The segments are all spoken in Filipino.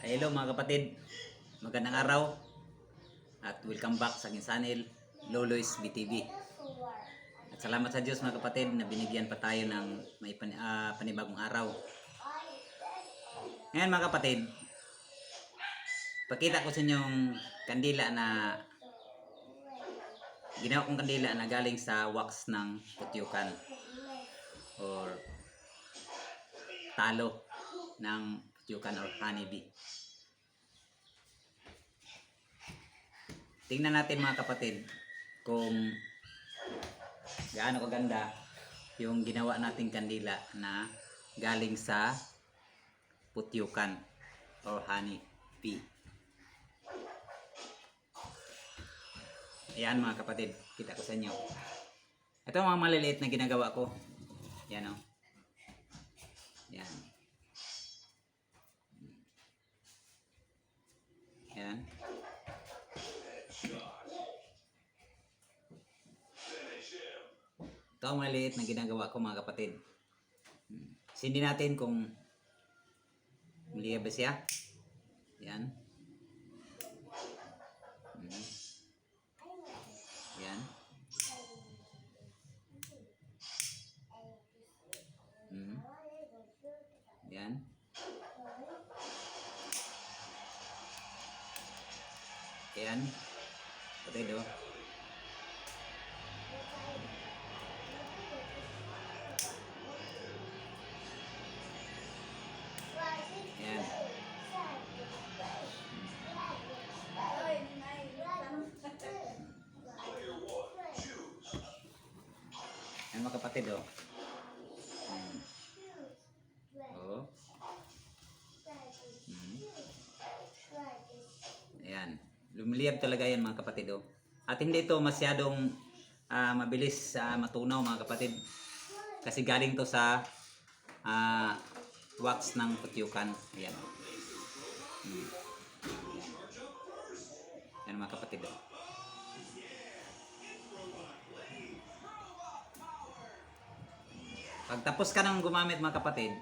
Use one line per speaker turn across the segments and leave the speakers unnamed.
Hello mga kapatid, magandang araw at welcome back sa aking channel, Loloy's BTV. At salamat sa Diyos mga kapatid na binigyan pa tayo ng may panibagong araw. Ngayon mga kapatid, pakita ko sa inyo yung kandila na ginawa kong kandila na galing sa wax ng putyukan or talo ng putyukan or honeybee. Tingnan natin mga kapatid kung gaano kaganda yung ginawa nating kandila na galing sa putyukan or honey bee. Ayan mga kapatid, kita ko sa inyo. Ito ang mga maliliit na ginagawa ko. Yan o. Yan. Yan. Ito ang maliit na ginagawa ko mga kapatid. Sindi natin kung mali ba siya. Yan. Yan. Yan. Yan. Kapatid o. Yan. Yan mga kapatid o. Oh. Ayan. Lumiliyab talaga yan mga kapatid o. At hindi ito masyadong mabilis matunaw mga kapatid. Kasi galing to sa wax ng putyukan. Ayan o. Yan mga kapatid o. Pag tapos ka nang gumamit mga kapatid,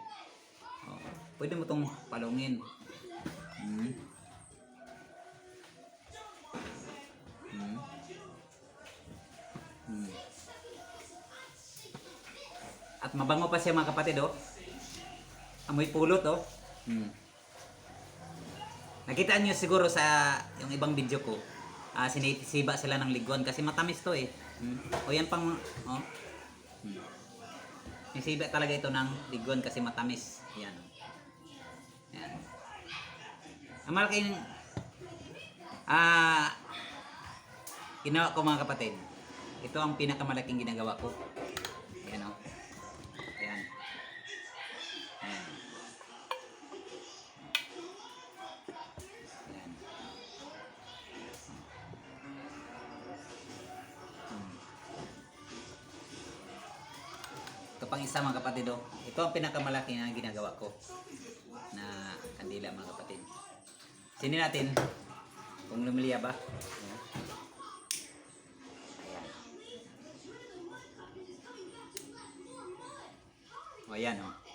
pwede mo itong palungin. At mabango pa siya mga kapatid oh. Amoy pulot oh. Nakita nyo siguro sa yung ibang video ko, sinisiba sila ng liguan kasi matamis to eh. O yan pang oh. Sinisiba talaga ito ng liguan kasi matamis. Yan. Yan. Ang malaking ginawa ko mga kapatid. Ito ang pinakamalaking ginagawa ko. Ayan o. Ayan. Ayan. Ayan. Ito pang isa mga kapatid o. Ito ang pinakamalaki na ginagawa ko na kandila mga kapatid. Sinin natin kung lumiliya ba. Ayan. O ayan o. Okay.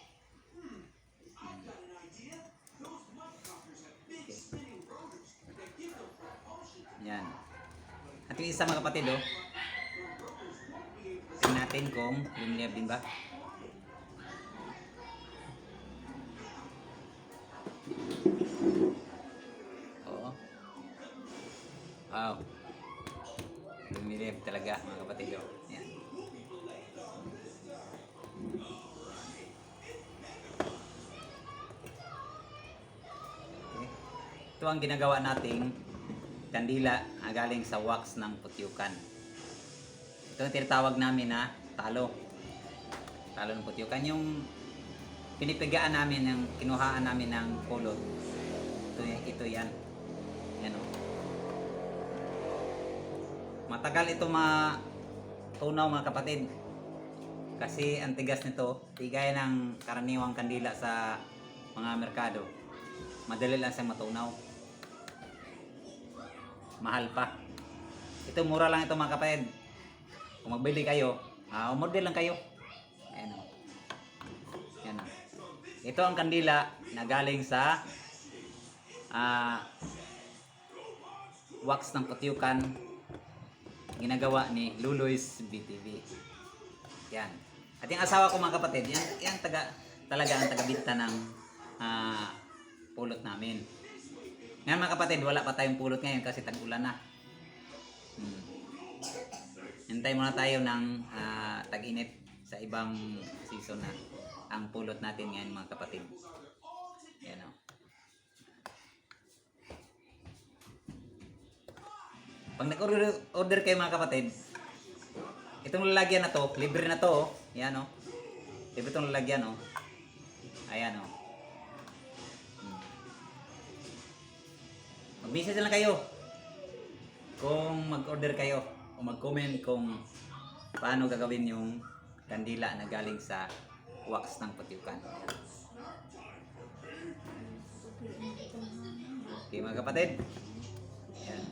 Ayan. At yung isa mga kapatid o. Tingnan natin kung lumiliyab din ba. Oo. Wow. Lumiliyab talaga mga kapatid o. Ayan. Ito ang ginagawa nating kandila galing sa wax ng putyukan. Ito ang tinatawag namin na talo. Talo ng putyukan. Yung pinipigaan namin, yung kinuhaan namin ng pulot. Ito yan. Yan o. Matagal ito matunaw mga kapatid. Kasi ang tigas nito, tigaya ng karaniwang kandila sa mga merkado. Madali lang siyang matunaw. Mahal pa. Ito mura lang ito mga kapatid. Kung magbili kayo, umorder lang kayo. Ayan o. Ayan o. Ito ang kandila na galing sa wax ng putyukan ginagawa ni Luloy's BTV. Yan. At yung asawa ko mga kapatid, yan talaga ang taga-binta ng pulot namin. Ngayon mga kapatid, wala pa tayong pulot ngayon kasi tag-ulan na. Hintay muna tayo ng tag-init sa ibang season na ang pulot natin ngayon mga kapatid. Yan o. Pag nag-order kayo mga kapatid, itong lalagyan na to, libre na to. Yan o. Libre itong lalagyan o. Ayan o. Mag-message lang kayo kung mag-order kayo o mag-comment kung paano gagawin yung kandila na galing sa wax ng putyukan. Okay mga kapatid. Ayan.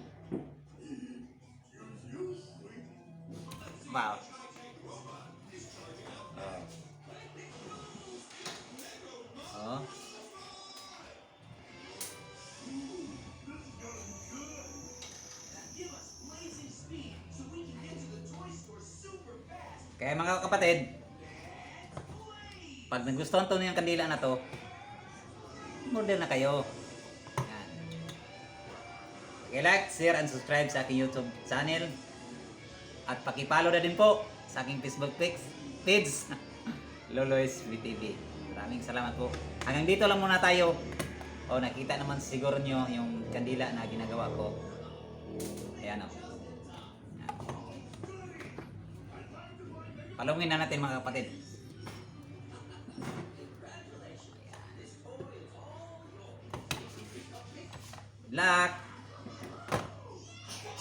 Wow. Oh. Kaya mga kapatid, pag nagustuhan to yung kandila na to, order na kayo. Yan. Like, share, and subscribe sa aking YouTube channel. At pakipollow na din po sa aking Facebook page, Luloy's BTV. Maraming salamat po. Hanggang dito lang muna tayo. O, nakita naman siguro nyo yung kandila na ginagawa ko. Ayan o. Palungin na natin mga kapatid. Luck!